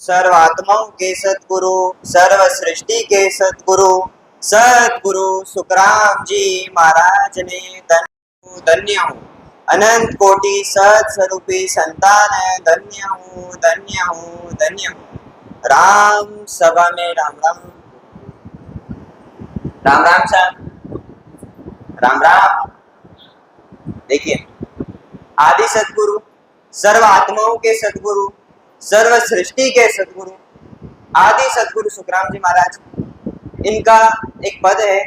सर्वात्माओं के सतगुरु, सर्व सृष्टि के सतगुरु, सतगुरु सुखराम जी महाराज ने धन्य धन्य हूँ। अनंत कोटि सत स्वरूपी संतान है, धन्य हूँ धन्य हूँ धन्य हूँ। राम सभा में राम राम राम राम सर, राम राम। देखिए, आदि सतगुरु, सर्व आत्माओं के सतगुरु, सर्व सृष्टि के सतगुरु, आदि सतगुरु सुखराम जी महाराज, इनका एक पद है,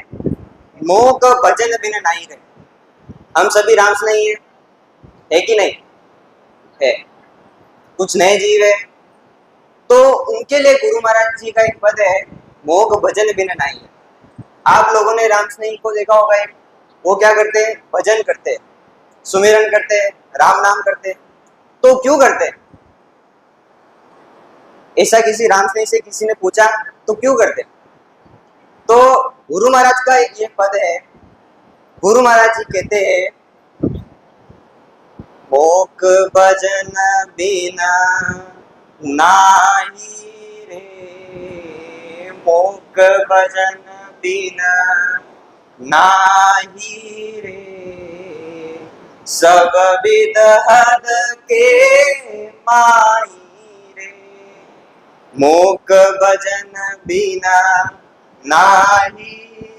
मोक भजन बिन नहीं रहे। हम सभी राम नहीं है कि नहीं है? कुछ नए जीव है, तो उनके लिए गुरु महाराज जी का एक पद है, मोक भजन बिन नहीं है। आप लोगों ने राम स्नेही को देखा होगा, वो क्या करते हैं? भजन करते हैं, सुमिरन करते हैं, राम नाम करते हैं। तो क्यों करते हैं? ऐसा किसी राम स्नेही से किसी ने पूछा तो क्यों करते? तो गुरु महाराज का ये पद है, गुरु महाराज जी कहते हैं, मोक भजन बिना नाही रे, मोक भजन बिना नाही रे, सब विद हद के माई रे, मोक भजन बिना नाही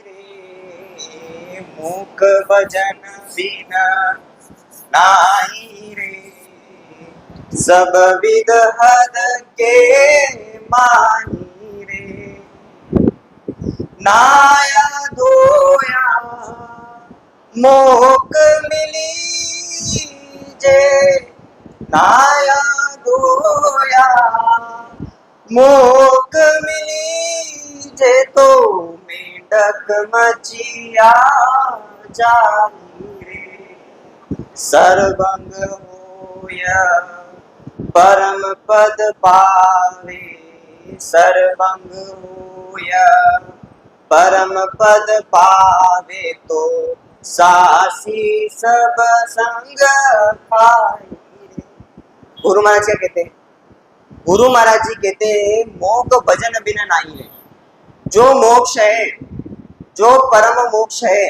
रे, मोक भजन बिना नाही रे, सब विद हद के माही रे, नाया धोया मोक मिली जे, नाया धोया मोक मिली जे, तो मेंढक मचिया जाई रे, सर्वंग होया परम पद पावे, सर्वंग होया परम पद पावे, तो सासी सब संग खाई रे। गुरु महाराज क्या कहते हैं? गुरु महाराज जी कहते हैं, मोक भजन बिना नहीं है। जो मोक्ष है, जो परम मोक्ष है,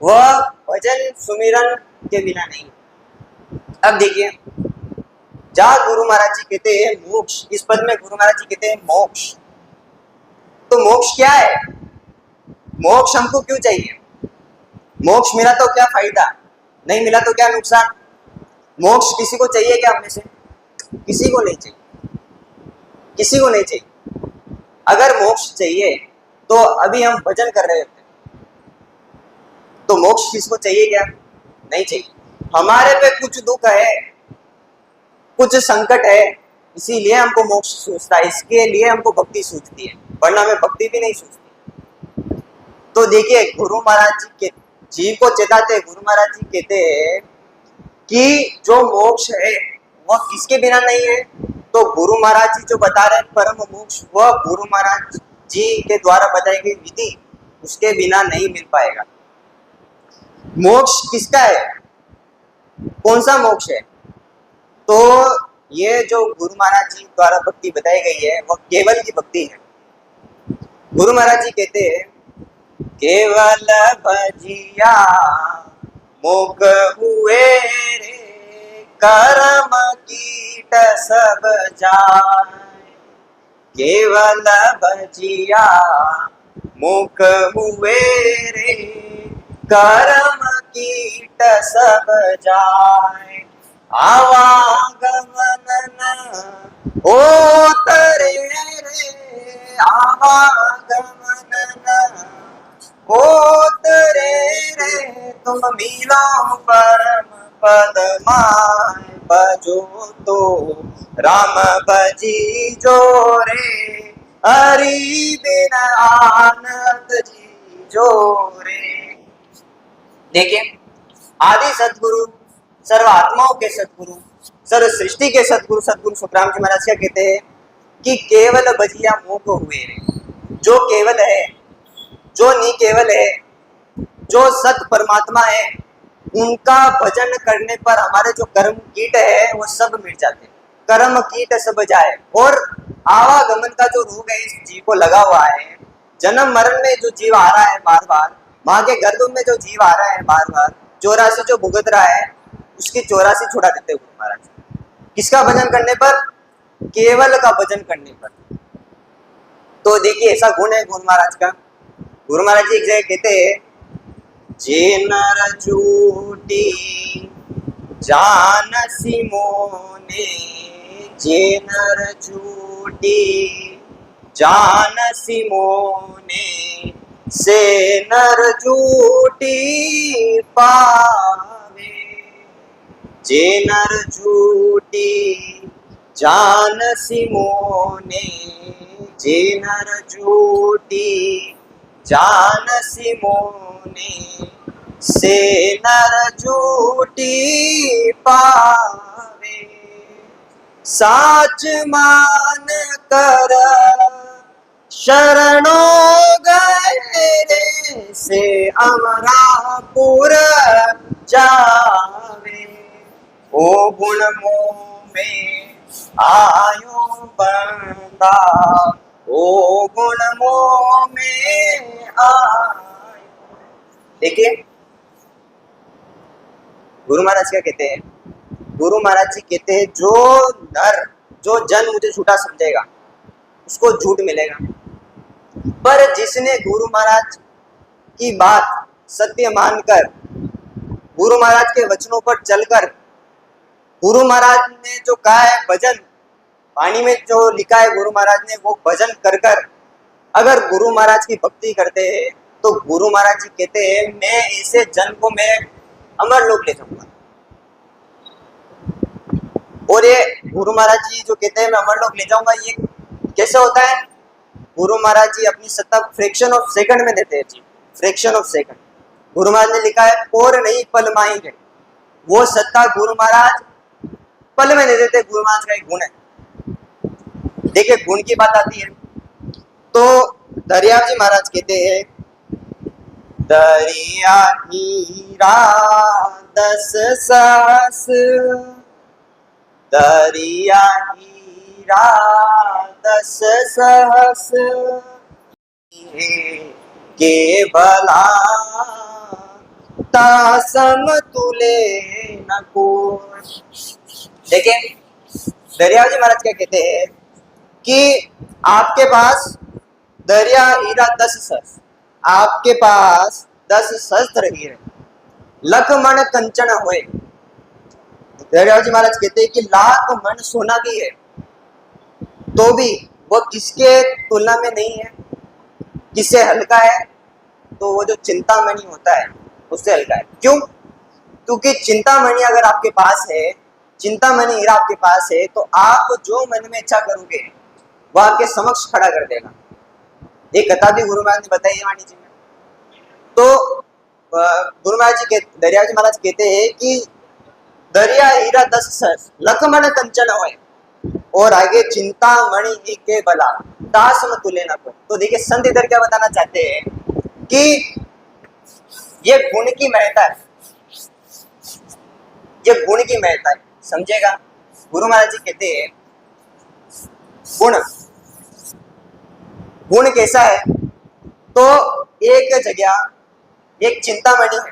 वह भजन सुमिरन के बिना नहीं। अब देखिए, जहाँ गुरु महाराज जी कहते हैं मोक्ष, इस पद में गुरु महाराज जी कहते हैं मोक्ष, तो मोक्ष क्या है? मोक्ष हमको क्यों चाहिए? मोक्ष मिला तो क्या फायदा, नहीं मिला तो क्या नुकसान? मोक्ष किसी को चाहिए क्या? हमें से किसी को नहीं चाहिए, किसी को नहीं चाहिए। अगर मोक्ष चाहिए तो अभी हम भजन कर रहे होते, तो मोक्ष किसको चाहिए क्या? नहीं चाहिए। हमारे पे कुछ दुख है, कुछ संकट है, इसीलिए हमको मोक्ष सूझता है, इसके लिए हमको भक्ति सूझती है, वरना हमें भक्ति भी नहीं सूझती। तो देखिए, गुरु महाराज जी के जीव को चेताते, गुरु महाराज जी कहते हैं कि जो मोक्ष है वह किसके बिना नहीं है? तो गुरु महाराज जी जो बता रहे हैं परम मोक्ष, वह गुरु महाराज जी के द्वारा बताई गई विधि, उसके बिना नहीं मिल पाएगा। मोक्ष किसका है? कौन सा मोक्ष है? तो ये जो गुरु महाराज जी द्वारा भक्ति बताई गई है, वह केवल की भक्ति है। गुरु महाराज जी कहते हैं, केवल भजिया मोक हुए रे, कर्म कीट सब जाए, केवल भजिया मोक हुए रे, कर्म कीट सब जाए, आवागमन होतरे रे, आवागमन होतरे रे, तुम मिलो परम पद माय, भजो तो राम भजी जो रे, हरि बिन आनंद जी जो रे। देखिए, आदि सतगुरु, सर्व आत्माओं के सतगुरु, सर्व सृष्टि के सतगुरु, सतगुरु सुखराम जी महाराज क्या कहते हैं कि केवल भजिया मोक हुए रे। जो केवल है, जो निकेवल है, जो सत परमात्मा है, उनका भजन करने पर हमारे जो कर्म कीट है वो सब मिट जाते हैं, कर्म कीट सब जाए और आवागमन का जो रोग है इस जीव को लगा हुआ है, जन्म मरण में जो जीव आ रहा है बार बार, माँ के गर्भ में जो जीव आ रहा है बार बार, 84 जो भुगत रहा है, उसकी 84 छुड़ा देते गुरु महाराज। किसका भजन करने पर? केवल का भजन करने पर। तो देखिए ऐसा गुण है गुरु महाराज का। गुरु महाराज जी एक जगह कहते हैं, जे नर झूठी जानसी मोने, जे नर झूठी जानसी मोने, से नर झूठी पावे। जे नर झूठी जानसी मोने, जे नर झूठी जानसी मोने, से नर झूठी पावे। साच मान कर शरणों गए रे, से अमरापुर जावे। ओ गुण मोह में आयो बंदा, ओ गुण मोह में आयो। देखिए गुरु महाराज क्या कहते हैं? गुरु महाराज जी कहते हैं, जो नर, जो जन मुझे झूठा समझेगा उसको झूठ मिलेगा, पर जिसने गुरु महाराज की बात सत्य मानकर, गुरु महाराज के वचनों पर चलकर, गुरु महाराज ने जो कहा है भजन, वाणी में जो लिखा है गुरु महाराज ने, वो भजन कर कर अगर गुरु महाराज की भक्ति करते हैं, तो गुरु महाराज जी कहते हैं, मैं ऐसे जन को मैं अमर लोक ले जाऊंगा। और ये गुरु महाराज जी जो कहते हैं मैं अमर लोक ले जाऊंगा, ये कैसे होता है? गुरु महाराज जी अपनी सत्ता फ्रैक्शन ऑफ सेकंड में देते हैं जी, fraction of second. Guru Maharaj ने लिखा है, पोर नहीं पल माएंगे, वो सत्ता गुरु महाराज पल में दे देते। गुरु महाराज का एक गुण है। देखिए गुण की बात आती है तो दरियाव जी महाराज कहते हैं, दरिया हीरा 10 सहस, दरिया हीरा 10 सहस, के भला तासम तुले न कोई। देखिए दरिया जी महाराज क्या कहते हैं कि आपके पास दरिया हीरा 10 सहस्त्र, आपके पास 10 सहस्त्र हीरे, लख मन कंचन होए। दरिया जी महाराज कहते हैं कि लाख मन सोना भी है तो भी वो किसके तुलना में नहीं है, किससे हल्का है? तो वो जो चिंतामणि होता है उससे हल्का है। क्यों? क्योंकि चिंतामणि अगर आपके पास है, चिंतामणि हीरा आपके पास है, तो आप जो मन में इच्छा करोगे वो आपके समक्ष खड़ा कर देगा। एक कथा भी गुरु महाराज ने बताई है वाणी जी में। तो गुरु महाराज जी दरिया जी महाराज कहते हैं कि दरिया हीरा 10 सहस्त्र, लख मन कंचन होए, और आगे चिंतामणि के बला दास में तुले ना कोई। तो देखिए संत इधर क्या बताना चाहते हैं कि ये गुण की महत्ता है, ये गुण की महत्ता है, समझेगा? गुरु महाराज जी कहते हैं गुण, गुण कैसा है? तो एक जगह एक चिंतामणि है,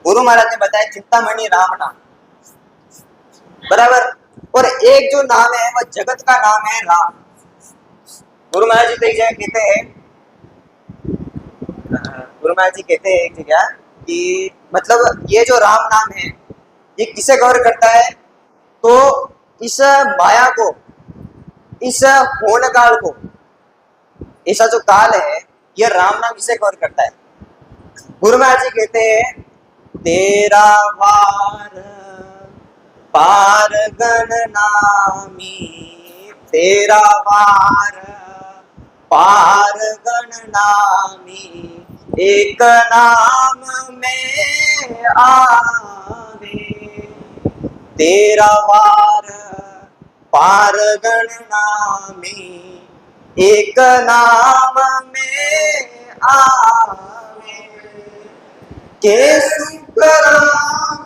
गुरु महाराज ने बताया चिंतामणि राम नाम, बराबर। और एक जो नाम है वह जगत का नाम है राम। गुरु महाराज जी तो एक जगह कहते हैं, गुरु महाराज जी कहते हैं एक जगह कि मतलब ये जो राम नाम है ये किसे गौर करता है? तो इस माया को, इस होन काल को, ऐसा जो काल है ये राम नाम इसे गौर करता है। गुरु महाराज जी कहते हैं, तेरा वार पार गण नामी, तेरा वार पार गण नामी, एक नाम में आवे। तेरा वार पार गण नामी, एक नाम में आवे। के सुख राम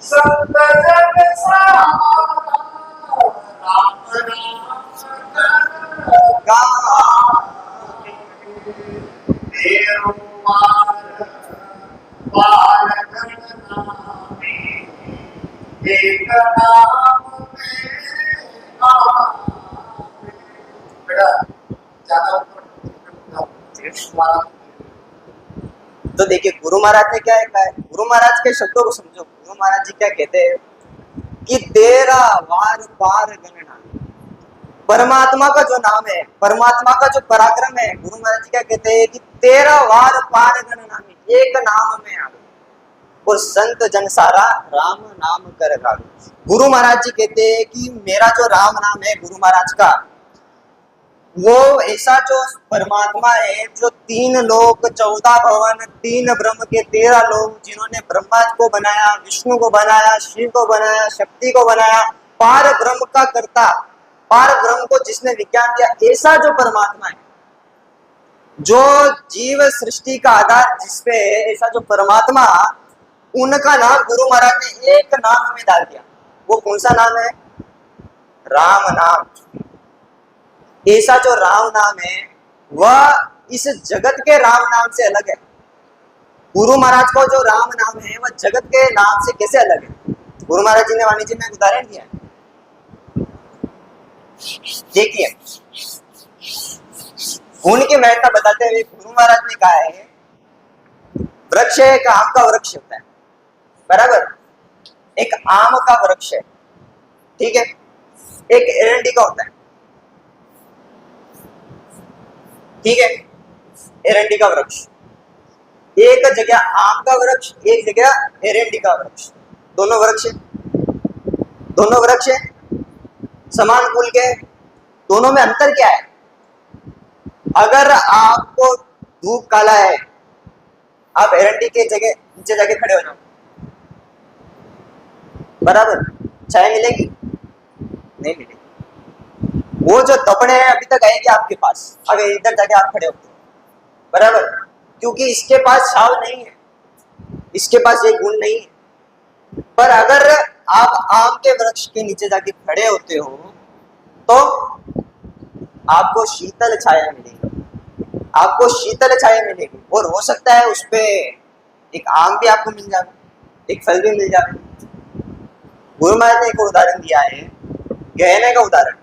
सब जग सारा, राम तो देखिए गुरु महाराज ने क्या कहा है, गुरु महाराज के शब्दों को समझो। गुरु महाराज जी क्या कहते हैं कि तेरा वार पार गणना, परमात्मा का जो नाम है, परमात्मा का जो पराक्रम है, गुरु महाराज जी क्या कहते हैं कि तेरा वार पार गणना में, एक नाम में आ और संत जन सारा राम नाम कर गावे। गुरु महाराज जी कहते हैं कि मेरा जो राम नाम है गुरु महाराज का, वो ऐसा जो परमात्मा है जो 3 लोक 14 भवन 3 ब्रह्म के 13 लोग, जिन्होंने ब्रह्मा को बनाया, विष्णु को बनाया, शिव को बनाया, शक्ति को बनाया, पार ब्रह्म का कर्ता, पार ब्रह्म को जिसने विज्ञान दिया, ऐसा जो परमात्मा है, जो जीव सृष्टि का आधार जिसपे है, ऐसा जो परमात्मा, उनका नाम गुरु महाराज ने एक नाम में डाल दिया। वो कौन सा नाम है? राम नाम। ऐसा जो राम नाम है वह इस जगत के राम नाम से अलग है। गुरु महाराज को जो राम नाम है वह जगत के नाम से कैसे अलग है? गुरु महाराज जी ने वाणी जी में एक उदाहरण दिया है, देखिए। उनकी महत्ता बताते हुए गुरु महाराज ने कहा है, वृक्ष एक आम का वृक्ष होता है, बराबर, एक आम का वृक्ष है, ठीक है, एक एरंडी का होता है, ठीक है, एरंडी का वृक्ष। एक जगह आम का वृक्ष, एक जगह एरंडी का वृक्ष, दोनों वृक्ष है, दोनों वृक्ष है, समान कुल के, दोनों में अंतर क्या है? अगर आपको धूप काला है, आप एरंडी के जगह नीचे जाके खड़े हो जाओ, बराबर, चाय मिलेगी? नहीं मिलेगी। वो जो तपड़े हैं अभी तक आएंगे आपके पास, अगर इधर जाके आप खड़े होते, बराबर, क्योंकि इसके पास छाव नहीं है, इसके पास ये गुण नहीं है। पर अगर आप आम के वृक्ष के नीचे जाके खड़े होते हो तो आपको शीतल छाया मिलेगी, आपको शीतल छाया मिलेगी, और हो सकता है उस पे एक आम भी आपको मिल जाए, एक फल भी मिल जाए। गुरु महाराज ने एक उदाहरण दिया है, गहने का उदाहरण।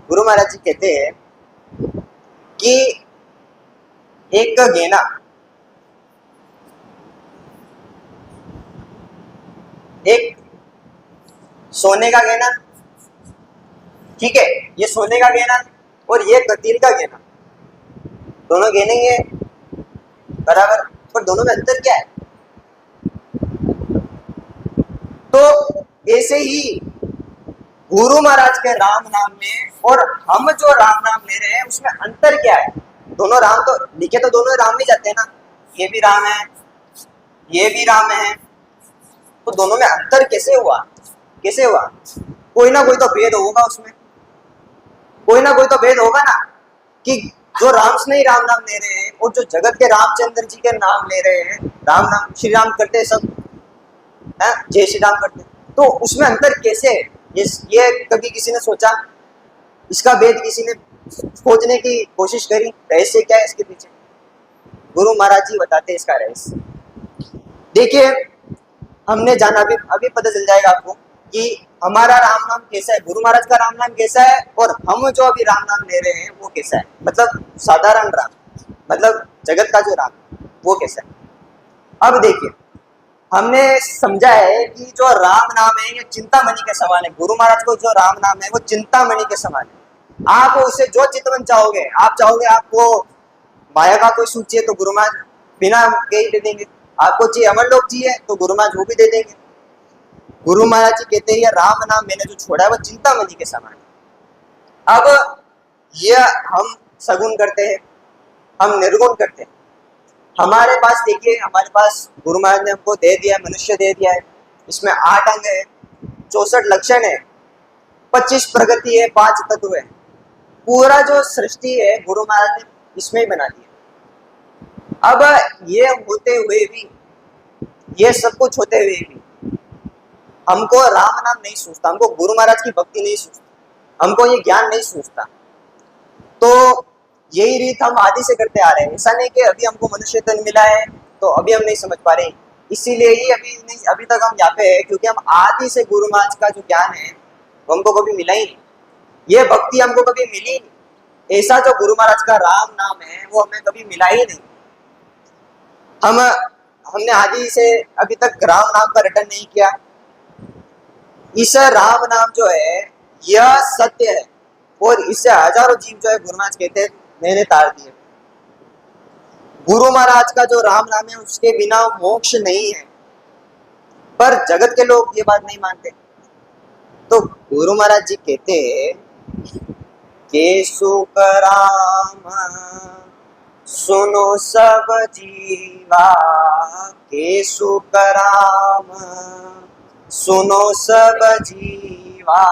गुरु महाराज जी कहते हैं कि एक गहना, एक सोने का गहना, ठीक है, ये सोने का गहना और ये कतील का गहना, दोनों गहने ही है, बराबर, पर दोनों में अंतर क्या है? तो ऐसे ही गुरु महाराज के राम नाम में और हम जो राम नाम ले रहे हैं उसमें अंतर क्या है? दोनों राम तो लिखे तो दोनों राम ही जाते हैं ना, ये भी राम है, ये भी राम है, तो दोनों में अंतर कैसे हुआ? कैसे हुआ? कोई ना कोई तो भेद होगा उसमें, कोई ना कोई तो भेद होगा ना, कि जो राम से नहीं राम नाम ले रहे हैं और जो जगत के रामचंद्र जी के नाम ले रहे हैं, राम नाम, श्री राम करते सब है, जय श्री राम करते, तो उसमें अंतर कैसे है? ये कभी किसी ने सोचा? इसका भेद किसी ने खोजने की कोशिश करी? रहस्य क्या है इसके पीछे? गुरु महाराज जी बताते हैं इसका रहस्य। देखिए, हमने जाना, अभी पता चल जाएगा आपको कि हमारा राम नाम कैसा है, गुरु महाराज का राम नाम कैसा है, और हम जो अभी राम नाम ले रहे हैं वो कैसा है। मतलब साधारण राम, मतलब जगत का जो राम, वो कैसा है। अब देखिए, हमने समझा है कि जो राम नाम है ये चिंतामणि के समान है। गुरु महाराज को जो राम नाम है वो चिंतामणि के समान है। आप उसे जो चितवन चाहोगे, आप चाहोगे आपको माया का कोई सुख चाहिए तो गुरु महाराज बिना के ही दे देंगे, आपको चाहिए अमर लोक चाहिए तो गुरु महाराज वो भी दे देंगे। गुरु महाराज जी कहते हैं ये राम नाम मैंने जो छोड़ा है वो चिंतामणि के समान है। अब ये हम सगुण करते हैं, हम निर्गुण करते हैं। हमारे पास देखिए, हमारे पास गुरु महाराज ने हमको दे दिया है, मनुष्य दे दिया है, इसमें 8 अंग है, 64 लक्षण है, 25 प्रगति है, 5 तत्व है। पूरा जो सृष्टि है गुरु महाराज ने इसमें ही बना दिया। अब ये होते हुए भी, ये सब कुछ होते हुए भी हमको राम नाम नहीं सूझता, हमको गुरु महाराज की भक्ति नहीं सूझती, हमको ये ज्ञान नहीं सूझता। तो यही रीत हम आदि से करते आ रहे हैं। ऐसा नहीं कि अभी हमको मनुष्य तन मिला है तो अभी हम नहीं समझ पा रहे, इसीलिए ही अभी तक हम यहाँ पे है, क्योंकि हम आदि से गुरु महाराज का जो ज्ञान है वो हमको कभी मिला ही नहीं, ये भक्ति हमको कभी मिली नहीं। ऐसा जो गुरु महाराज का राम नाम है वो हमें कभी मिला ही नहीं। हमने आदि से अभी तक राम नाम का रटन नहीं किया। इस राम नाम जो है यह सत्य है, और इससे हजारों जीव जो है गुरु महाराज कहते हैं मैंने तार दिए। गुरु महाराज का जो राम नाम है उसके बिना मोक्ष नहीं है, पर जगत के लोग ये बात नहीं मानते। तो गुरु महाराज जी कहते हैं कि सुख राम सुनो सब जीवा, के सुख राम सुनो सब जीवा,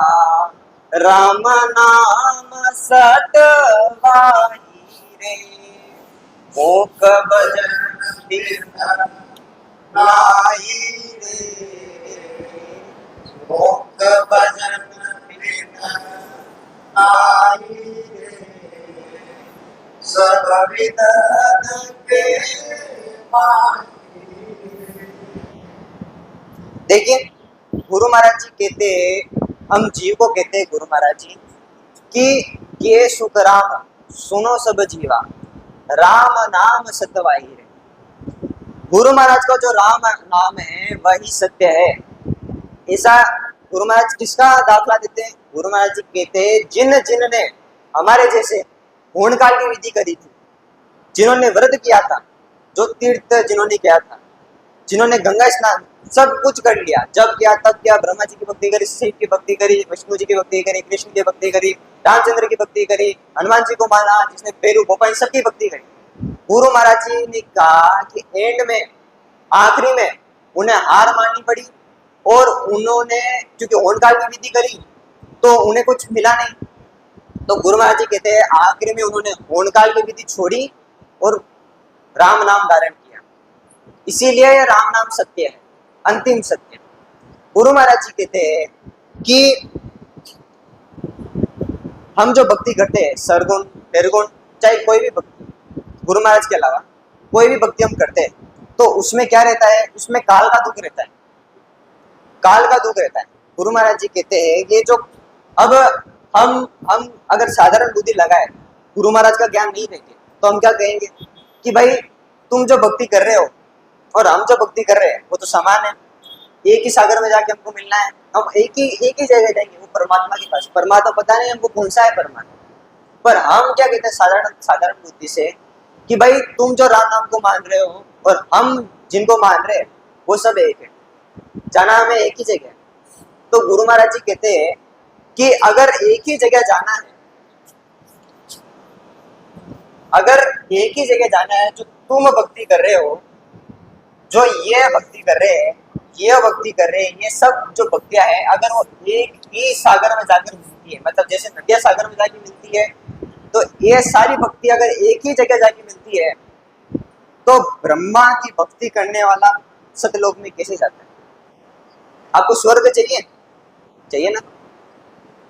राम नाम सतवाई रे, मोक भजन लाई रे, मोक भजन लाई रे, सब विदन के देखिए गुरु महाराज जी कहते, हम जीव को कहते हैं गुरु महाराज जी कि ये सुख राम सुनो सब जीवा, राम नाम सत्यवाही है। गुरु महाराज का जो राम नाम है वही सत्य है। ऐसा गुरु महाराज किसका दाखला देते हैं? गुरु महाराज जी कहते हैं जिन जिन ने हमारे जैसे होनकाल की विधि करी थी, जिन्होंने व्रत किया था, जो तीर्थ जिन्होंने किया था, जिन्होंने गंगा स्नान सब कुछ कर लिया, जब किया तब किया, ब्रह्मा जी की भक्ति करी, शिव की भक्ति करी, विष्णु जी की भक्ति करी, कृष्ण की भक्ति करी, रामचंद्र की भक्ति करी, हनुमान जी को माना, जिसने पेरू भोपाल सबकी भक्ति करी। गुरु महाराज जी ने कहा कि एंड में आखिरी में उन्हें हार माननी पड़ी, और उन्होंने क्योंकि होनकाल की विधि करी तो उन्हें कुछ मिला नहीं, तो गुरु महाराज जी कहते हैं आखिरी में उन्होंने होनकाल की विधि छोड़ी और राम नाम धारण किया। इसीलिए यह राम नाम सत्य है, अंतिम सत्य। गुरु महाराज जी कहते हैं कि हम जो भक्ति करते हैं सरगुण निर्गुण चाहे कोई भी भक्ति, गुरु महाराज के अलावा कोई भी भक्ति हम करते हैं तो उसमें क्या रहता है? उसमें काल का दुख रहता है, काल का दुख रहता है। गुरु महाराज जी कहते हैं ये जो अब हम अगर साधारण बुद्धि लगाए, गुरु महाराज का ज्ञान नहीं देंगे तो हम क्या कहेंगे कि भाई तुम जो भक्ति कर रहे हो और हम जो भक्ति कर रहे हैं वो तो समान है, एक ही सागर में जाके हमको मिलना है, हम एक ही जगह जाएंगे, वो परमात्मा के पास। परमात्मा पता नहीं हमको कौन सा है परमात्मा, पर हम क्या कहते हैं साधारण बुद्धि से कि भाई तुम जो राम नाम को मान रहे हो और हम जिनको मान रहे हैं वो सब एक है, जाना हमें एक ही जगह है। तो गुरु महाराज जी कहते हैं कि अगर एक ही जगह जाना है, अगर एक ही जगह जाना है, जो तुम भक्ति कर रहे हो, जो ये भक्ति कर रहे हैं, ये भक्ति कर रहे हैं, ये सब जो भक्तियां हैं अगर वो एक ही सागर में जाकर मिलती है, मतलब जैसे नदियां सागर में जाके मिलती है, तो ये सारी भक्ति अगर एक ही जगह जाके मिलती है तो ब्रह्मा की भक्ति करने वाला सतलोक में कैसे जाता है? आपको स्वर्ग चाहिए? चाहिए ना?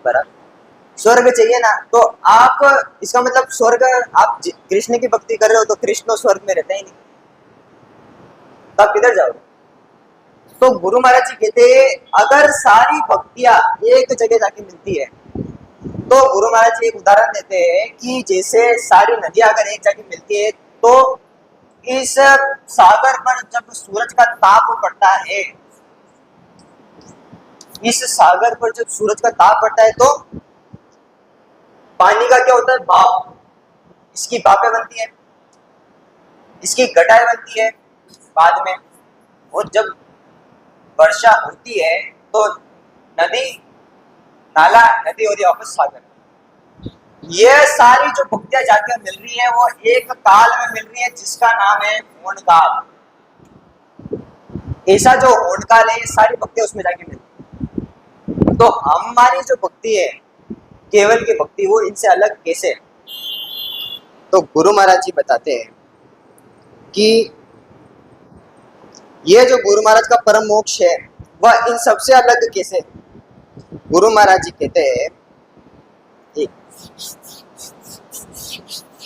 बराबर स्वर्ग चाहिए ना, तो आप इसका मतलब स्वर्ग, आप कृष्ण की भक्ति कर रहे हो तो कृष्ण स्वर्ग में रहता ही नहीं, तो आप किधर जाओगे? तो गुरु महाराज जी कहते हैं अगर सारी भक्तियां एक जगह जाके मिलती है, तो गुरु महाराज जी एक उदाहरण देते हैं कि जैसे सारी नदियां अगर एक जगह मिलती है तो इस सागर पर जब सूरज का ताप पड़ता है, इस सागर पर जब सूरज का ताप पड़ता है तो पानी का क्या होता है? भाप, इसकी भापें बनती है, इसकी घटाएं बनती है बाद में, और जब वर्षा होती है तो नदी नाला नदी और वापस सागर। ये सारी जो भक्तियां जाकर मिल रही है वो एक काल में मिल रही है जिसका नाम है होनकाल। ऐसा जो होनकाल है ये सारी भक्तियां उसमें जाके मिलती है। तो हमारी जो भक्ति है केवल की भक्ति, वो इनसे अलग कैसे है? तो गुरु महाराज जी बताते हैं कि ये जो गुरु महाराज का परम मोक्ष है वह इन सबसे अलग कैसे? गुरु महाराज जी कहते हैं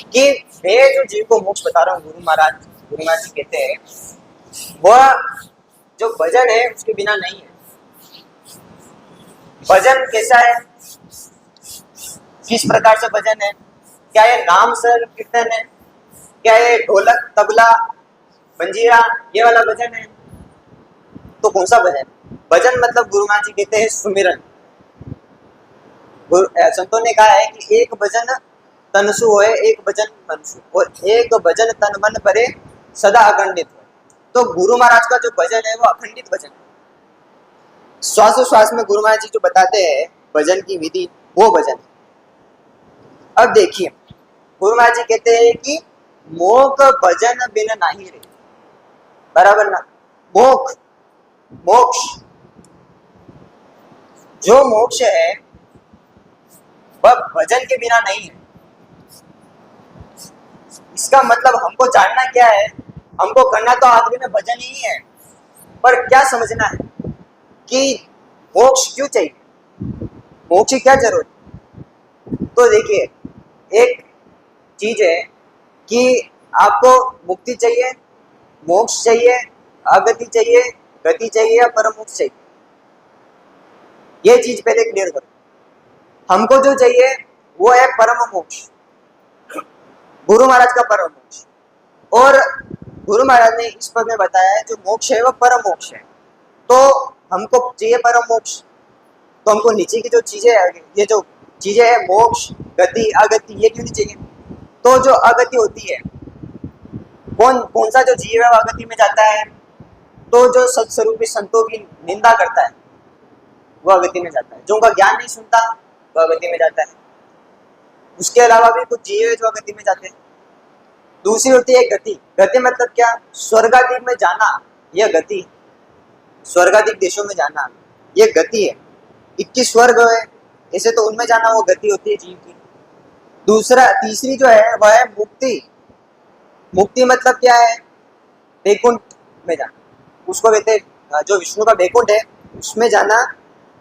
कि मैं जो जीव को मोक्ष बता रहा हूँ, गुरु महाराज जी कहते हैं वह जो भजन है उसके बिना नहीं है। भजन कैसा है, किस प्रकार से भजन है? क्या ये नाम सर कीर्तन है? क्या ये ढोलक तबला मंजीरा ये वाला भजन है? तो कौन सा भजन? भजन मतलब गुरु महाराज जी कहते हैं सुमिरन। संतों ने कहा है कि एक भजन तनसु होए, एक भजन मनसु, और एक भजन तन मन परे सदा अखंडित हो। तो गुरु महाराज का जो भजन है वो अखंडित भजन है। श्वासोश्वास में गुरु महाराज जी जो बताते हैं भजन की विधि, वो भजन है। अब देखिए गुरु महाराज जी कहते हैं कि मोक भजन बिन नाही रे, बराबर ना? मोक्ष, मोक्ष जो मोक्ष है वह भजन के बिना नहीं है। इसका मतलब हमको जानना क्या है? हमको करना तो आदमी में भजन ही है, पर क्या समझना है कि मोक्ष क्यों चाहिए, मोक्ष की क्या जरूरत? तो देखिए एक चीज है कि आपको मुक्ति चाहिए, मोक्ष चाहिए, अगति चाहिए, गति चाहिए या परम मोक्ष चाहिए, ये चीज पहले क्लियर करो। हमको जो चाहिए वो है परम मोक्ष, गुरु महाराज का परम मोक्ष। और गुरु महाराज ने इस पद में बताया है जो मोक्ष है वह परम मोक्ष है। तो हमको चाहिए परम मोक्ष, तो हमको नीचे की जो चीजें, ये जो चीजें है मोक्ष गति अगति, ये क्यों नहीं चाहिए? तो जो अगति होती है, कौन सा जो जीव है वह अगति में जाता है? तो जो सत्स्वरूपी संतों की निंदा करता है वह अगति में जाता है। जो उनका ज्ञान नहीं सुनता वह अगति में जाता है। उसके अलावा भी कुछ जीव है जो अगति में जाते हैं। दूसरी होती है गति। गति मतलब क्या? स्वर्गाधिक में जाना, यह गति। स्वर्गाधिक देशों में जाना यह गति है। 21 स्वर्ग है ऐसे, तो उनमें जाना वो गति होती है जीव की। तीसरी जो है वह है मुक्ति। मुक्ति मतलब क्या है? वैकुंठ में जाना, उसको कहते हैं, जो विष्णु का वैकुंठ है उसमें जाना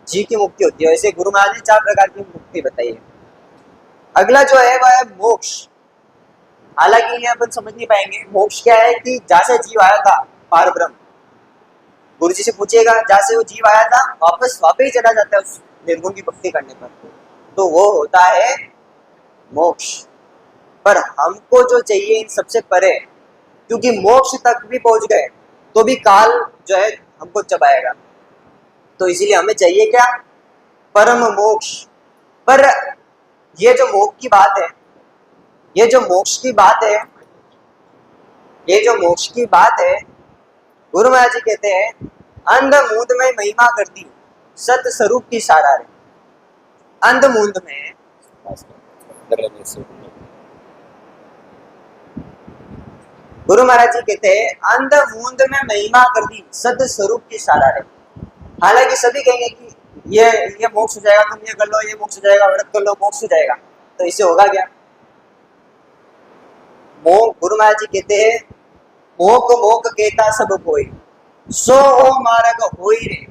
जीव की मुक्ति होती है। ऐसे गुरु महाराज ने 4 प्रकार की मुक्ति बताई है। अगला जो है वह है मोक्ष। हालांकि ये अपन समझ नहीं पाएंगे। मोक्ष क्या है कि जहां से जीव आया था पार ब्रह्म, गुरु जी से पूछिएगा, जहां से वो जीव आया था वापस ही चला जाता है उस निर्गुण की भक्ति करने पर, तो वो होता है मोक्ष। पर हमको जो चाहिए इन सबसे परे, क्योंकि मोक्ष तक भी पहुंच गए तो भी काल जो है हमको चबाएगा, तो इसीलिए हमें चाहिए क्या? परम मोक्ष। पर ये जो मोक्ष की बात है, ये जो मोक्ष की बात है, गुरु महाराज जी कहते हैं अंध मूंद में महिमा करती सत स्वरूप की सारा रे। अंध मूंद में, गुरु महाराज जी कहते हैं अंध मूंद में महिमा कर दी सत स्वरूप की सारा रे। हालांकि सभी कहेंगे कि ये मोक्ष हो जाएगा, तुम ये कर लो, ये मोक्ष हो जाएगा, व्रत कर लो, मोक्ष हो जाएगा, तो इससे होगा क्या? गुरु महाराज जी कहते हैं मोक मोक कहता सब कोई, सो हो मार्ग होई रे,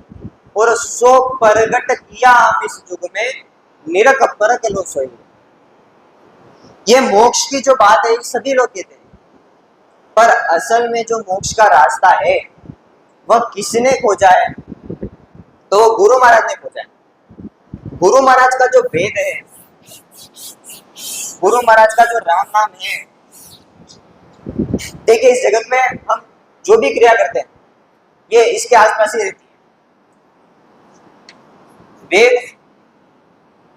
और सो परगट किया हम इस युग में, निरख परक लो सोई। ये मोक्ष की जो बात है सभी लोग कहते हैं, पर असल में जो मोक्ष का रास्ता है वह किसने खोजा है? तो गुरु महाराज ने खोजा है। गुरु महाराज का जो वेद है, गुरु महाराज का जो राम नाम है, देखिए इस जगत में हम जो भी क्रिया करते हैं ये इसके आसपास ही रहती है। वेद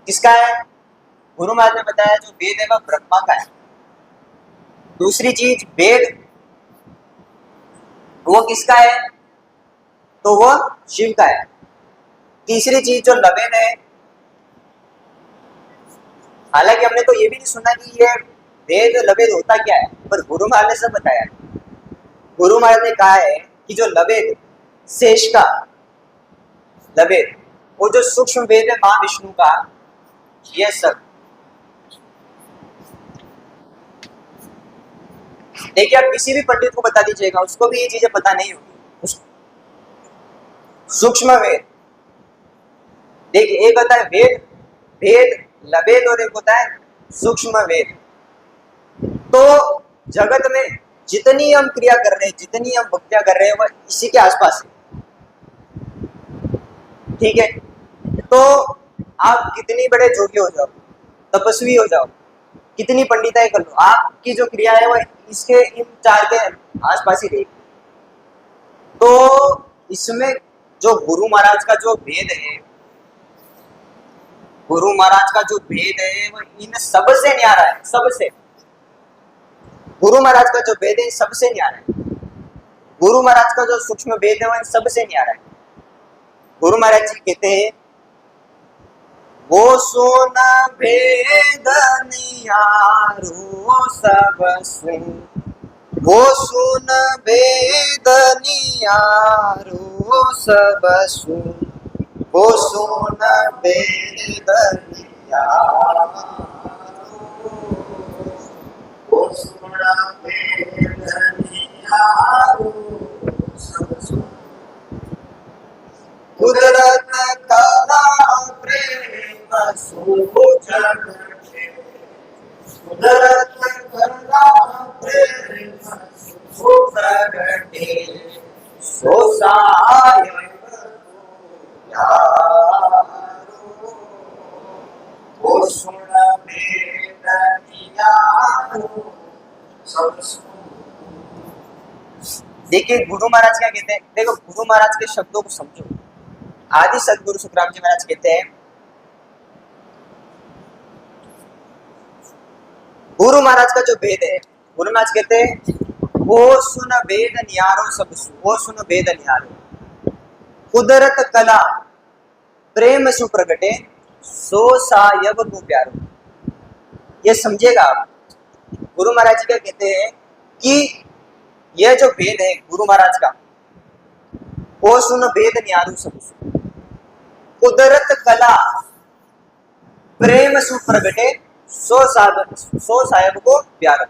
किसका है? गुरु महाराज ने बताया जो वेद है वह ब्रह्मा का है। दूसरी चीज वेद वो किसका है? तो वो शिव का है। तीसरी चीज जो लवेद है, हालांकि हमने तो ये भी नहीं सुना कि ये वेद लवेद होता क्या है, पर गुरु महाराज ने सब बताया। गुरु महाराज ने कहा है कि जो लवेद, शेष का लवेद, वो जो सूक्ष्म वेद है मां विष्णु का, ये सब देखिए आप किसी भी पंडित को बता दीजिएगा, उसको भी ये चीजें पता नहीं होगी। सूक्ष्म वेद। देखिए एक होता है वेद, भेद, लभेद, और एक होता है सूक्ष्म वेद। तो जगत में जितनी हम क्रिया कर रहे हैं, जितनी हम भक्तियां कर रहे हैं, वह इसी के आसपास है। ठीक है, तो आप कितनी बड़े जोगी हो जाओ, तपस्वी हो जाओ, कितनी पंडिताई कर लो, आपकी जो क्रिया है वह इसके इन चार के आसपास ही रहेगी। तो इसमें जो गुरु महाराज का जो भेद है, गुरु महाराज का जो भेद है वो इन सबसे न्यारा है, सबसे। गुरु महाराज का जो भेद है सबसे न्यारा है। गुरु महाराज का जो सूक्ष्म भेद है वो सबसे न्यारा है। गुरु महाराज जी कहते हैं, वो सुन भेद नियारो सब सुन, वो सुन भेद नियारो सब सुन, वो सुन भेद नियारो, वो सुन भेद नियारो सब सुन। कुदरत कला प्रेम सुजन, कुदरत कला प्रेम सुप्रगटे, सो सायब यारो, वो सुन भेद नियारो सब सुन। देखिए गुरु महाराज क्या कहते हैं, देखो गुरु महाराज के शब्दों को समझो। आदि सदगुरु सुखराम जी महाराज कहते हैं, गुरु महाराज का जो भेद है, गुरु महाराज कहते हैं, वो सुन भेद नियारो सब सु, वो सुन भेद नियारो, कुदरत कला प्रेम सु प्रगटे, सो सायब को प्यारो। ये समझेगा आप, गुरु महाराज जी क्या कहते हैं कि यह जो भेद है गुरु महाराज का, वो सुन भेद नियारो सब सु, कुदरत कला प्रेम सु प्रगटे, सो साहब को प्यारा।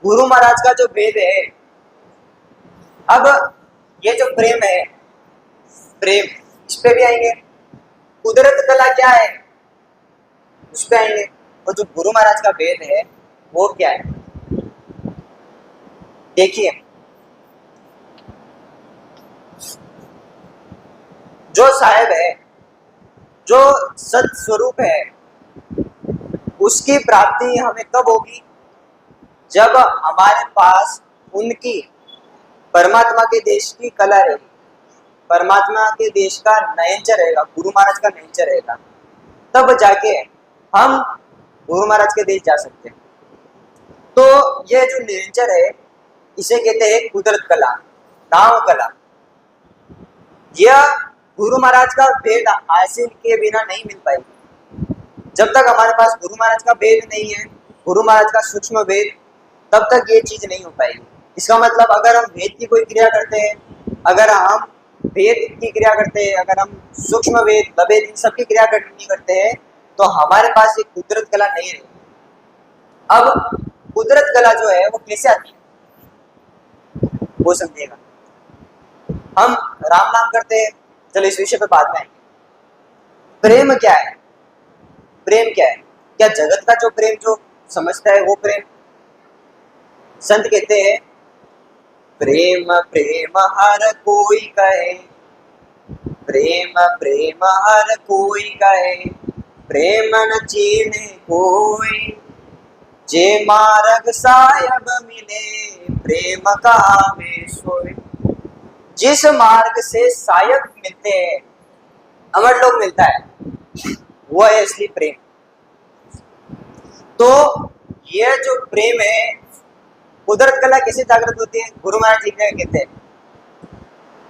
गुरु महाराज का जो भेद है, अब ये जो प्रेम है, प्रेम इस पे भी आएंगे, कुदरत कला क्या है उस पे आएंगे, और जो गुरु महाराज का भेद है वो क्या है। देखिए जो साहेब है, जो सत स्वरूप है, उसकी प्राप्ति हमें कब होगी, जब हमारे पास उनकी परमात्मा के देश की कला रहेगी, परमात्मा के देश का नयनचर रहेगा, गुरु महाराज का नयनचर रहेगा, तब जाके हम गुरु महाराज के देश जा सकते हैं। तो यह जो नयनचर है इसे कहते हैं कुदरत कला, नाम कला। यह गुरु महाराज का भेद हासिल के बिना नहीं मिल पाएगी। जब तक हमारे पास गुरु महाराज का भेद नहीं है, गुरु महाराज का सूक्ष्म भेद, तब तक ये चीज नहीं हो पाएगी। इसका मतलब अगर हम भेद की कोई क्रिया करते हैं, अगर हम भेद की क्रिया करते हैं, अगर हम सूक्ष्म भेद, लभेद, इन सबकी क्रिया नहीं करते हैं, तो हमारे पास एक कुदरत कला नहीं रहेगी। अब कुदरत कला जो है वो कैसे आती है वो समझिएगा। हम राम नाम करते हैं, चलो इस विषय पे बाद में आएंगे। प्रेम क्या है, प्रेम क्या है, क्या जगत का जो प्रेम जो समझता है वो प्रेम? संत कहते हैं, प्रेम प्रेम हर कोई कहे, प्रेम प्रेम हर कोई कहे, प्रेम न चीने कोई, जे मार्ग सायब मिले, प्रेम कहा में सोए। जिस मार्ग से सायब मिलते हैं, अमर लोग मिलता है, वो है असली प्रेम। तो यह जो प्रेम है, कुदरत कला कैसे जागृत होती है? गुरु महाराज जी क्या कहते हैं,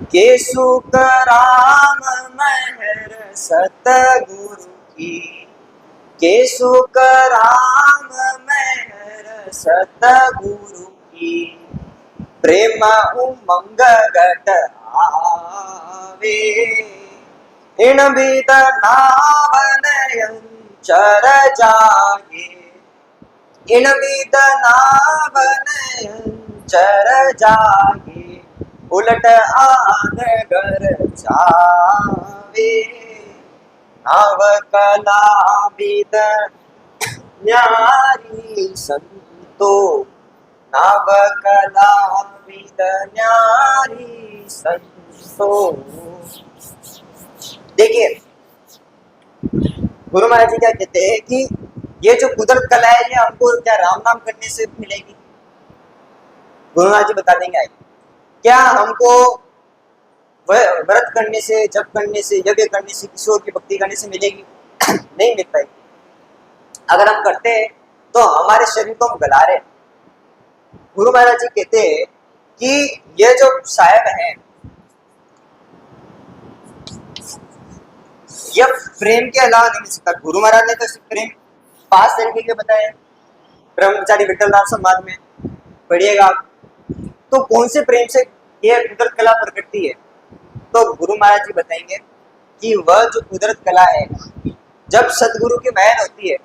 के सुख राम महर सतगुरु की, के सुख राम महर सतगुरु की, प्रेम उमंग घट आवे, इन बीत नावन चर जागे, इन बीत नावन चर जागे, उलट आन घर जावे, नव कला विद न्यारी संतो, नव कला विद न्यारी संतो। देखिए गुरु महाराज जी क्या कहते हैं कि ये जो कुदरत कला है ये हमको क्या राम नाम करने से मिलेगी? गुरु महाराज जी बता देंगे आगे। क्या हमको व्रत करने से, जप करने से, यज्ञ करने से, किसी और की भक्ति करने से मिलेगी? नहीं मिल पाएगी। अगर हम करते हैं तो हमारे शरीर को हम गला रहे हैं। गुरु महाराज जी कहते हैं कि ये जो साहेब है यह प्रेम के अलावा नहीं मिल सकता। गुरु महाराज ने तो प्रेम 5 तरीके के बताए। ब्रह्मचारी विठलदास समाज में पढ़िएगा आप। तो कौन से प्रेम से यह कुदरत कला प्रकटती है? तो गुरु महाराज जी बताएंगे कि वह जो कुदरत कला है, जब सदगुरु की मेहर होती है,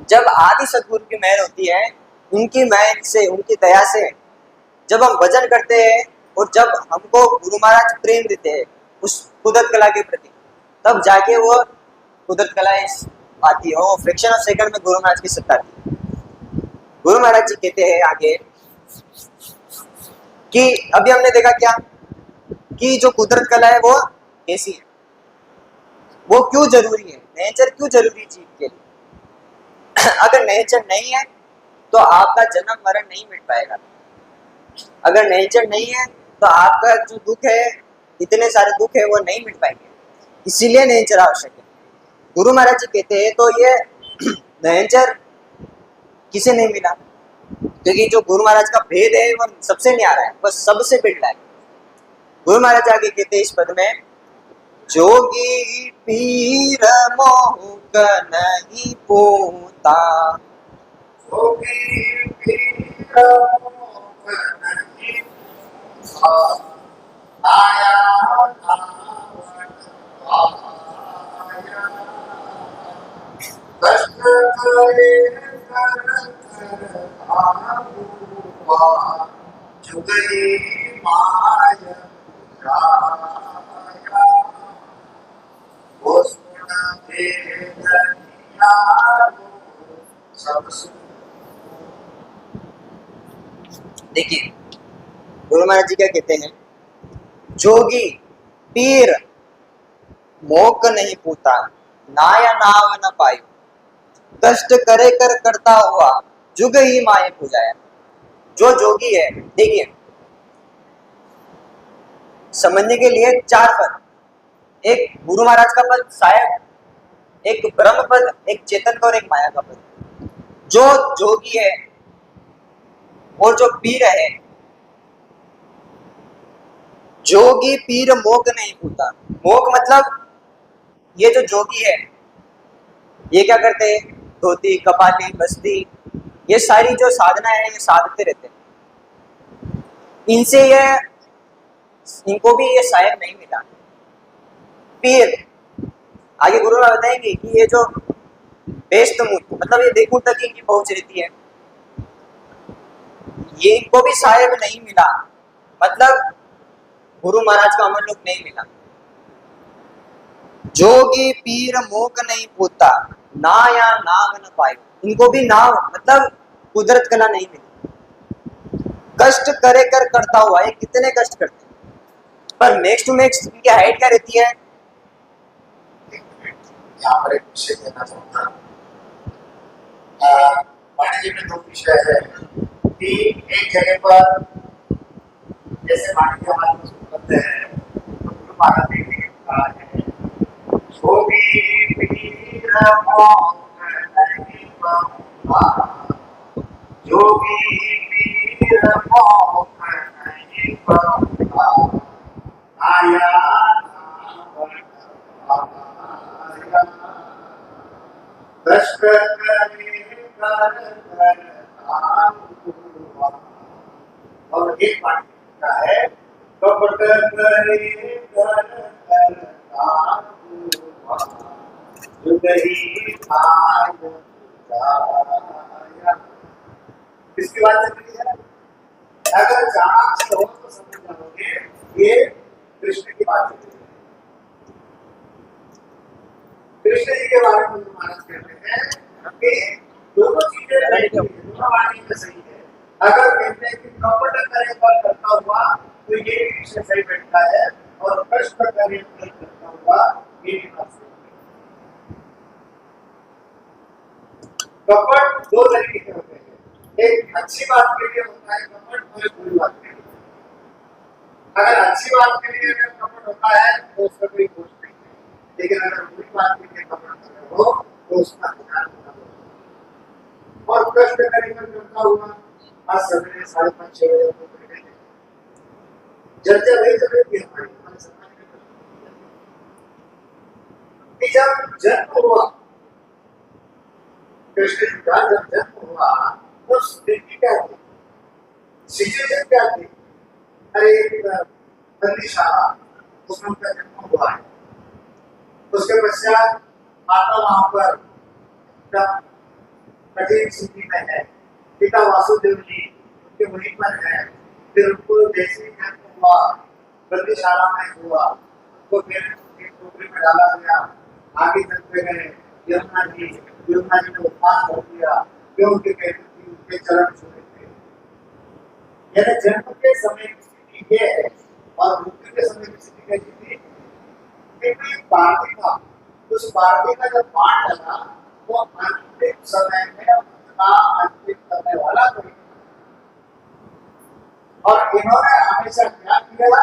जब आदि सदगुरु की मेहर होती है, उनकी मेहर से, उनकी दया से जब हम भजन करते हैं और जब हमको गुरु महाराज प्रेम देते हैं उस कुदरत कला के प्रति, तब जाके वो कुदरत कला आती है। फ्रैक्शन ऑफ सेकंड में गुरु महाराज की सत्ता आती है। गुरु महाराज जी कहते हैं आगे कि अभी हमने देखा क्या कि जो कुदरत कला है वो कैसी है, वो क्यों जरूरी है, नेचर क्यों जरूरी है जीव के लिए। अगर नेचर नहीं है तो आपका जन्म मरण नहीं मिट पाएगा। अगर नेचर नहीं है तो आपका जो दुख है, इतने सारे दुख है वो नहीं मिट पाएंगे। इसीलिए नेचर आवश्यक है। गुरु महाराज जी कहते हैं तो ये नेचर किसे नहीं मिला, क्योंकि जो गुरु महाराज का भेद है वो सबसे नहीं आ रहा है, बस सबसे बिगड़ा है। गुरु महाराज आगे कहते हैं इस पद में, जोगी पीर मोह नहीं पोता, जोगी पीर मोह नहीं पोता, आया कष्ट करे जुगई माया देखिए गुरु महाराज जी क्या कहते हैं, जोगी पीर मोक नहीं पूता, नाया नाव न पायो, कष्ट करे कर करता हुआ जुग ही माये पूजाया। जो जोगी है, देखिए समझने के लिए 4 पद, एक गुरु महाराज का पद साहेब, एक ब्रह्म पद, एक चेतन का और एक माया का पद। जो जोगी है और जो पीर है, जोगी पीर मोक नहीं पूता। मोक मतलब ये जो जोगी है ये क्या करते हैं, धोती कपाली बस्ती ये सारी जो साधना है ये साधते रहते हैं। इनसे ये इनको भी ये साहेब नहीं मिला। पीर आगे गुरु बताएंगे कि ये जो बेस्त मुक्त मतलब ये देखूं तक इनकी पहुंच रहती है, ये इनको भी साहेब नहीं मिला, मतलब गुरु महाराज का अमर लोक नहीं मिला। जोगी पीर मोक नहीं पूता, ना या नाव न पायो, इनको भी नाव मतलब कुदरत कला नहीं मिली। कष्ट करे कर करता हुआ, ये कितने कष्ट करते हैं, पर नेक्स्ट टू नेक्स्ट इनकी हाइट क्या रहती है। यहाँ पर एक विषय कहना चाहूंगा, वाणिज्य में 2 विषय है कि एक जगह पर जैसे वाणिज्य हमारे करते हैं तो गुरु महाराज ने कहा है, जोगी पीर मोक नहीं पूता, जोगी पीर मोक नहीं पूता, आया कष्ट करे कर और एक बात है, कपट करे कर इसके बाद अगर जांच हो तो समझ जाओगे ये कृष्ण की बात है। कृष्ण जी के बारे में महाराज कह रहे हैं कि दोनों चीजें दोनों वाणी में सही है। अगर कहते हैं कि कपट करे पर करता हुआ तो ये भी कृष्ण सही बैठता है, और कष्ट करे पर करता हुआ ये भी बात सही है। कपट दो तरीके के होते हैं, एक अच्छी बात के लिए होता है कपट, और एक बुरी बात के लिए। अगर अच्छी बात के लिए अगर कपट होता है तो उसका कोई दोष नहीं है, लेकिन अगर बुरी बात के लिए कपट हो तो उसका ध्यान रखना होगा। और कष्ट करीबन करता हुआ आज सवेरे 5:30-6 बजे को चर्चा नहीं चल रही हमारे समाज में। जब जन्म हुआ कृष्ण जी का, जब जन्म हुआ तो स्थिति क्या थी, सिचुएशन क्या थी? अरे बंदीशाला उसमें उनका जन्म हुआ है। उसके पश्चात माता वहां पर कठिन स्थिति में है, पिता वासुदेव जी उनके वहीं पर है। फिर उनको जैसे ही जन्म हुआ बंदीशाला में हुआ, उनको फिर एक टोकरी में डाला गया। आगे चलते गए यमुना जी ने उपवास कर दिया क्योंकि उनके चरण छूटे थे। यानी जन्म के समय की स्थिति ये है और मृत्यु के समय की स्थिति कैसी थी? पार्टी था, उस पार्टी का जब बांट लगा वो अंतिम समय में अपना अंतिम करने वाला कोई। और इन्होंने हमेशा क्या किया?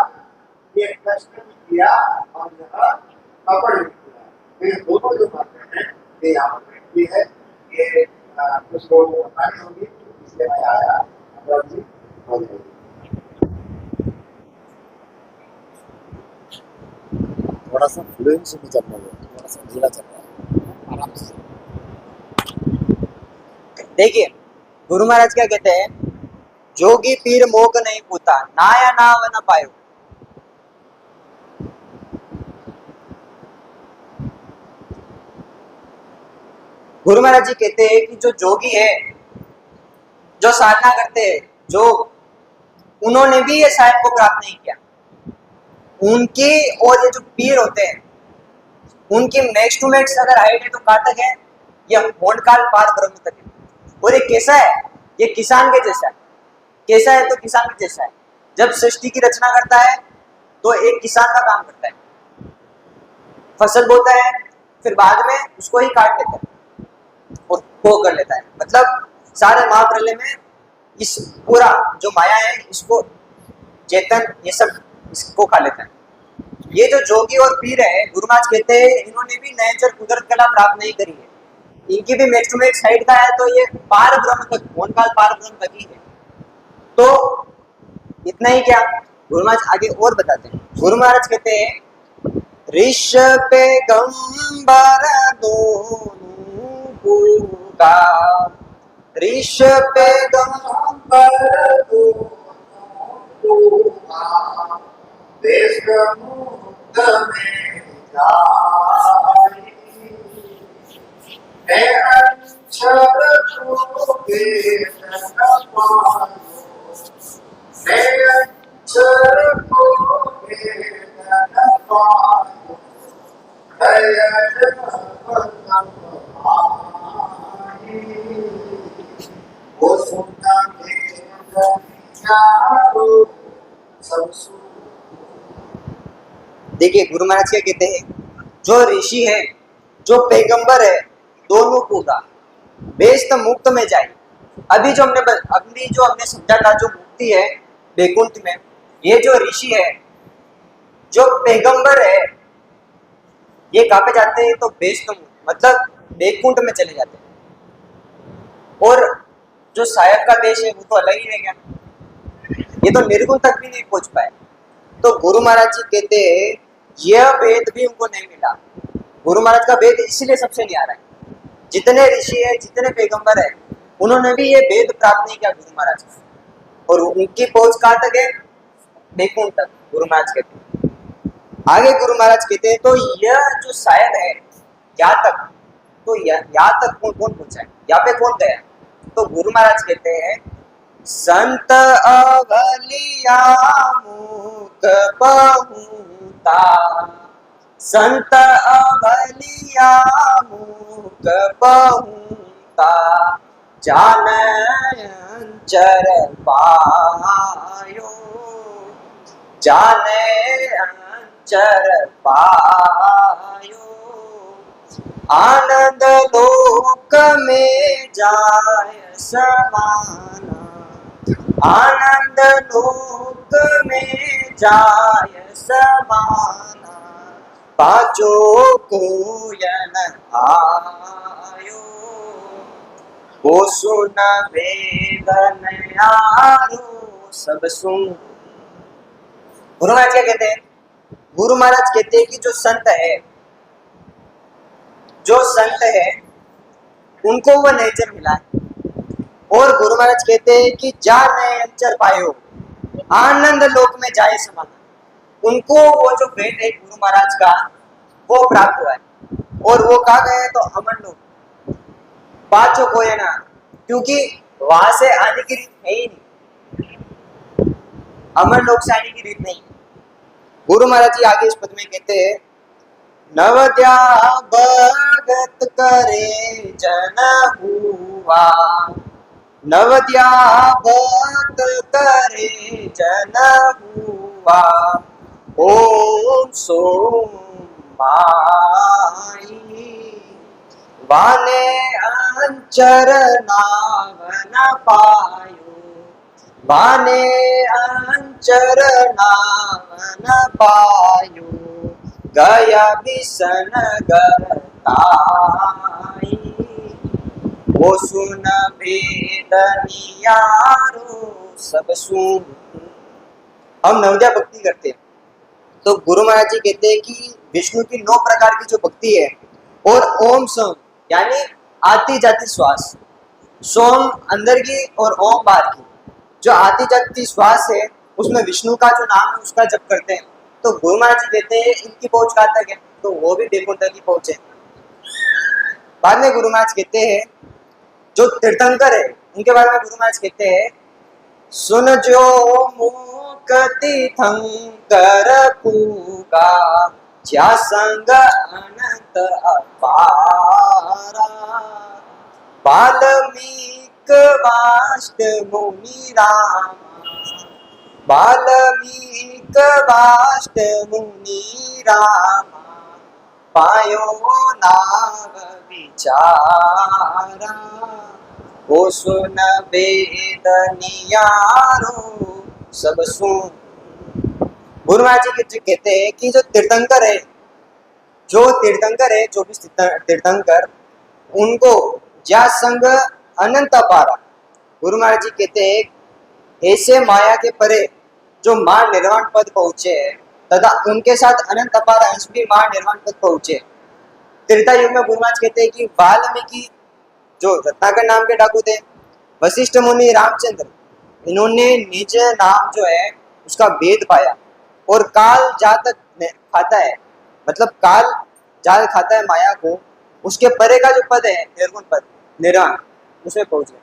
ये कष्ट भी किया और यह कपड़ भी किया। ये दोनों जो बातें हैं ये यहाँ पर भी है। ये कुछ लोगों को बतानी होगी, इसलिए मैं आया। थोड़ा सा फ्लुएंसी में चलना है, थोड़ा सा ढीला चल रहा है, आराम से। देखिए गुरु महाराज क्या कहते हैं, जोगी पीर मोक नहीं पूता, नाया नाव न पायो। गुरु महाराज जी कहते हैं कि जो जोगी है, जो साधना करते हैं, जो उन्होंने भी ये साहेब को प्राप्त नहीं किया, उनकी और ये जो पीर होते हैं उनकी मैक्स टू मैक्स अगर हाइट है तो कहाँ तक है? ये होंडकाल पार ब्रह्म तक है। और ये कैसा है? ये किसान के जैसा है। कैसा है? तो किसान के जैसा है। जब सृष्टि की रचना करता है तो एक किसान का काम करता है, फसल बोता है, फिर बाद में उसको ही काट लेता है और वो कर लेता है। मतलब सारे महाप्रलय में इस पूरा जो माया है इसको चेतन ये सब इसको खा लेता है। ये जो जोगी और पीर है, गुरु महाराज कहते हैं इन्होंने भी नयनचर कुदरत कला प्राप्त नहीं करी है। इनकी भी मैक्स टू मैक्स हाइट का है तो ये पार ब्रह्म तक, मोहनकाल पार ब्रह्म तक ही है। तो इतना ही क्या, गुरु महाराज आगे और बताते हैं। गुरु महाराज कहते हैं ऋष पे गंबर दोनों पूगा, ऋष पे गंबर दोनों पूगा, देश मुक्त में जाई, अक्षर को वेदन पायो, अक्षर को वेदन पायो, वो सुनता देखिए गुरु महाराज क्या कहते हैं, जो ऋषि है, जो पैगंबर है, दोनों कूदा बेस्त मुक्त में जाए। अभी जो हमने समझा था, जो मुक्ति है बैकुंठ में, ये जो ऋषि है, जो पैगंबर है, ये कहाँ पे जाते हैं? तो बेस्त मुक्त, मतलब बैकुंठ में चले जाते हैं। और जो साहेब का देश है वो तो अलग ही है, क्या ये तो निर्गुण तक भी नहीं पहुंच पाए। तो गुरु महाराज जी कहते हैं यह वेद भी उनको नहीं मिला। गुरु महाराज का वेद इसीलिए सबसे नहीं आ रहा है। जितने ऋषि है, जितने पैगंबर है, उन्होंने भी ये वेद प्राप्त नहीं किया गुरु महाराज का। और उनकी पहुंच कहाँ तक है? बैकुंठ तक, गुरु महाराज कहते हैं। आगे गुरु महाराज कहते हैं तो यह जो साहेब है यहाँ तक, तो यहाँ तक कौन कौन पहुंचा है? यहाँ पे कौन गया? तो गुरु महाराज कहते हैं संत अवलिया मूक बहुता, संत अवलिया मूक बहुता, जाने अंचर पायो, जाने अंचर पायो, आनंद लोक में जाय समाना, आनंद लोक में जाय समाना, पाचो कोयन आयो, वो सुन वेदन यारो सब सुन। गुरु महाराज क्या कहते हैं? गुरु महाराज कहते हैं कि जो संत है, जो संत है उनको वो नेचर मिला है। और गुरु महाराज कहते हैं कि जा नए अंचर पायो, आनंद लोक में जाए समाना। उनको वो जो भेंट है गुरु महाराज का वो प्राप्त हुआ है। और वो कहा गए तो अमन लोक, पाचो को है ना, क्योंकि वहां से आने की रीत है ही नहीं, अमन लोक से आने की रीत नहीं है। गुरु महाराज जी आगे इस पद में कहते हैं, नवद्या भगत करे जन हुआ, नवद्या भक्त करे जन हुआ, ओम सोम माई, वाने अंचर नावन पायो, वाने अंचर नावन पायो, गया बिसन गरताई, वो सुन वेदनियारो सब सुन। हम नवद्या भक्ति करते हैं तो गुरु महाराज जी कहते हैं कि विष्णु की 9 प्रकार की जो भक्ति है, और ओम सोम यानी आती जाती श्वास, सोम अंदर की और ओम बाहर की, जो आती जाती श्वास है उसमें विष्णु का जो नाम है उसका जप करते हैं। तो गुरु महाराज जी कहते हैं इनकी पहुंच कहाँ तक है? तो वो भी वैकुंठ की पहुंच है। बाद में गुरु महाराज कहते हैं जो तीर्थंकर है उनके बारे में गुरु महाराज कहते हैं, सुन जो मूक तीर्थंकर पूगा, ज्या संग अनंत अपारा, वाल्मीक वाष्ट मुनि रामा, वाल्मीक वाष्ट मुनि रामा, पायो नाव विचारा, वो सुन वेदनियारो सब सुन। गुरु महाराज जी कहते हैं कि जो तीर्थंकर है, जो तीर्थंकर है, जो भी तीर्थंकर, उनको ज्या संग अनंत अपारा, गुरु महाराज जी कहते हैं ऐसे माया के परे जो मां निर्वाण पद पहुंचे तथा उनके साथ अनंत अपार अंश भी मां निर्वाण पद पहुंचे। त्रेता युग में गुरु महाराज कहते हैं कि वाल्मीकि जो रत्नाकर नाम के डाकू थे, वशिष्ठ मुनि, रामचंद्र, इन्होंने निज नाम जो है उसका भेद पाया। और काल जातक खाता है, मतलब काल जाल खाता है माया को, उसके परे का जो पद है निर्गुण पद, निर्वाण, उसमें पहुंचे।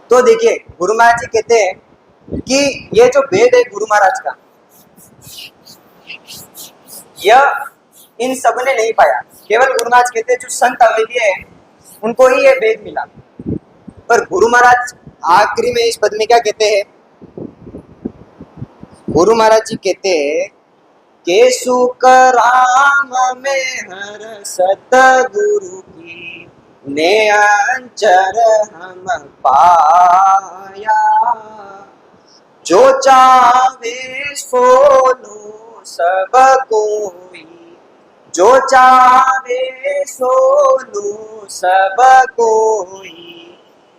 तो देखिए गुरु महाराज जी कहते हैं कि ये जो भेद है गुरु महाराज का, यह इन सब ने नहीं पाया। केवल गुरु महाराज कहते हैं जो संत अवैध है उनको ही ये भेद मिला। पर गुरु महाराज आखिरी में इस पद में क्या कहते हैं? गुरु महाराज जी कहते हैं के सुख राम में हर सतगुरु की, ने अंचर हम पाया, जो चाहे सो लो सब कोई, जो चाहे सो लो सब कोई,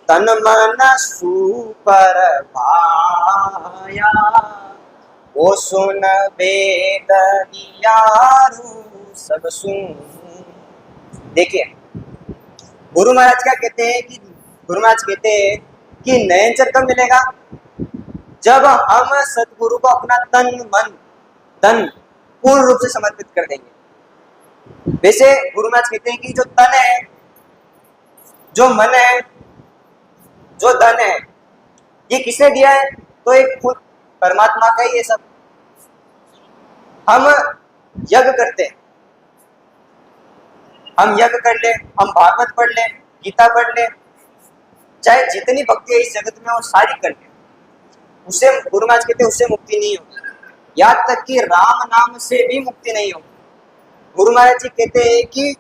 तन मन सुपर भाया, वो सुन वेद यारो सब सुन। देखिए गुरु महाराज क्या कहते हैं कि गुरु महाराज कहते हैं कि नयनचर कब मिलेगा? जब हम सतगुरु को अपना तन मन धन पूर्ण रूप से समर्पित कर देंगे। वैसे गुरु महाराज कहते हैं कि जो तन है, जो मन है, जो धन है, ये किसने दिया है? तो एक खुद परमात्मा का ही ये सब। हम यज्ञ करते हैं, हम यज्ञ कर ले, हम भागवत पढ़ ले, गीता पढ़ ले, चाहे जितनी भक्ति है इस जगत में वो सारी कर ले, उससे गुरु महाराज कहते हैं उससे मुक्ति नहीं होगी। यहाँ तक कि राम नाम से भी मुक्ति नहीं होगी। गुरु महाराज जी कहते हैं कि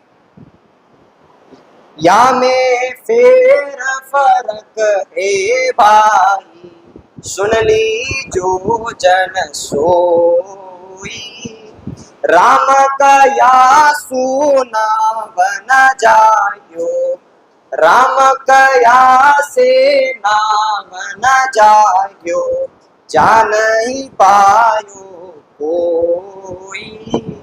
या में फेर फरक है भाई, सुन ली जो जन सोई, राम का या सुना बन जायो, राम का या से नाम न जायो, जान ही पायो कोई।